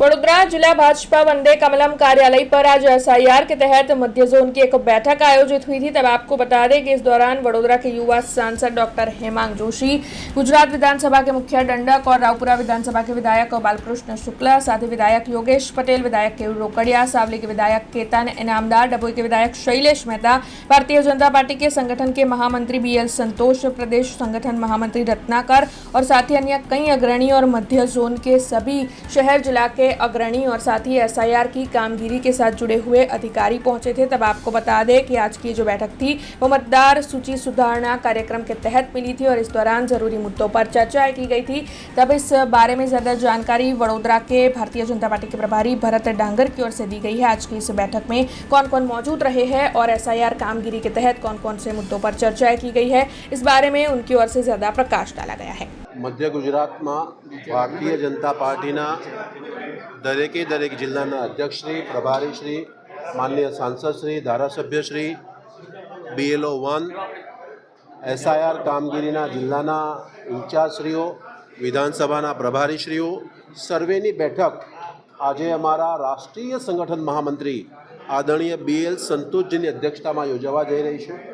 वडोदरा जिला भाजपा वंदे कमलम कार्यालय पर आज एसआईआर के तहत मध्य जोन की एक बैठक आयोजित हुई थी। तब आपको बता दें कि इस दौरान वडोदरा के युवा सांसद डॉक्टर हेमांग जोशी, गुजरात विधानसभा के मुखिया दंडक और रावपुरा विधानसभा के विधायक बालकृष्ण शुक्ला, साथ ही विधायक योगेश पटेल, विधायक केवल रोकड़िया, सावली के विधायक केतन इनामदार, डभोई के विधायक शैलेश मेहता, भारतीय जनता पार्टी के संगठन के महामंत्री बीएल संतोष, प्रदेश संगठन महामंत्री रत्नाकर और साथ ही अन्य कई अग्रणी और मध्य जोन के सभी शहर जिला के अग्रणी और साथ ही एसआईआर की कामगिरी के साथ जुड़े हुए अधिकारी पहुंचे थे। तब आपको बता दें कि आज की जो बैठक थी वो मतदार सूची सुधारना कार्यक्रम के तहत मिली थी और इस दौरान जरूरी मुद्दों पर चर्चा की गई थी। तब इस बारे में ज्यादा जानकारी वडोदरा के भारतीय जनता पार्टी के प्रभारी भरत डांगर की ओर से दी गई है। आज की इस बैठक में कौन कौन मौजूद रहे हैं और एसआईआर कामगिरी के तहत कौन कौन से मुद्दों पर चर्चा की गई है, इस बारे में उनकी ओर से ज्यादा प्रकाश डाला गया है। मध्य गुजरात में भारतीय जनता पार्टी दरेक जिल्लाना अध्यक्षश्री, प्रभारीश्री, माननीय सांसदश्री, धारासभ्यश्री, BLO 1, एसआईआर कामगीरीना जिल्लाना इंचार्जश्रीओ, विधानसभाना प्रभारीश्रीओ सर्वेनी बैठक आज अमारा राष्ट्रीय संगठन महामंत्री आदरणीय BL संतोषजीनी अध्यक्षतामां योजवा जई रही है।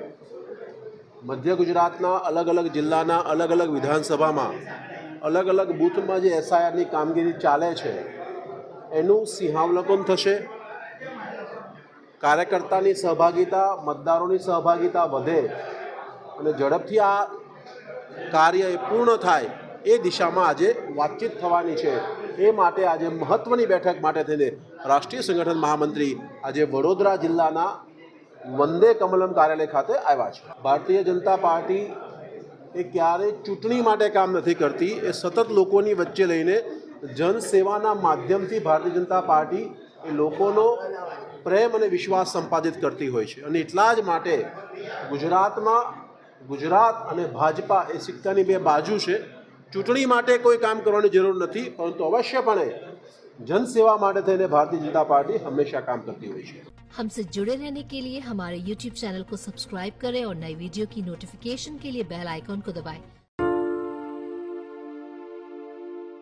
मध्य गुजरातना अलग अलग जिल्लाना अलग अलग विधानसभा में अलग अलग बूथ में जो एसआईआर कामगीरी चाले छे एनु सिंहावलोकन थशे। कार्यकर्तानी सहभागिता, मतदारोनी सहभागिता वधे अने झड़पथी आ कार्य पूर्ण थाय ए दिशामां आजे वातचीत थवानी छे। ए माटे आजे महत्वनी बैठक माटे थईने राष्ट्रीय संगठन महामंत्री आजे वडोदरा जिल्लाना वंदे कमलम कार्यालय खाते आव्या छे। भारतीय जनता पार्टी ए क्यारे चूंटणी माटे काम नथी करती, ए सतत लोकोनी वच्चे लईने जनसेवाना माध्यमथी भारतीय जनता पार्टी ए लोकोनो प्रेम अने विश्वास संपादित करती होय छे। अने एटला ज माटे गुजरात अने भाजपा ए सिक्कानी बे बाजू छे। चूंटणी माटे कोई काम करवानी जरूर नथी, परंतु अवश्यपणे जनसेवा माटे थईने भारतीय जनता पार्टी हमेशा काम करती होय छे। हमसे जुड़े रहने के लिए हमारे YouTube चैनल को सब्सक्राइब करें और नई वीडियो की नोटिफिकेशन के लिए बेल आइकॉन को दबाएं।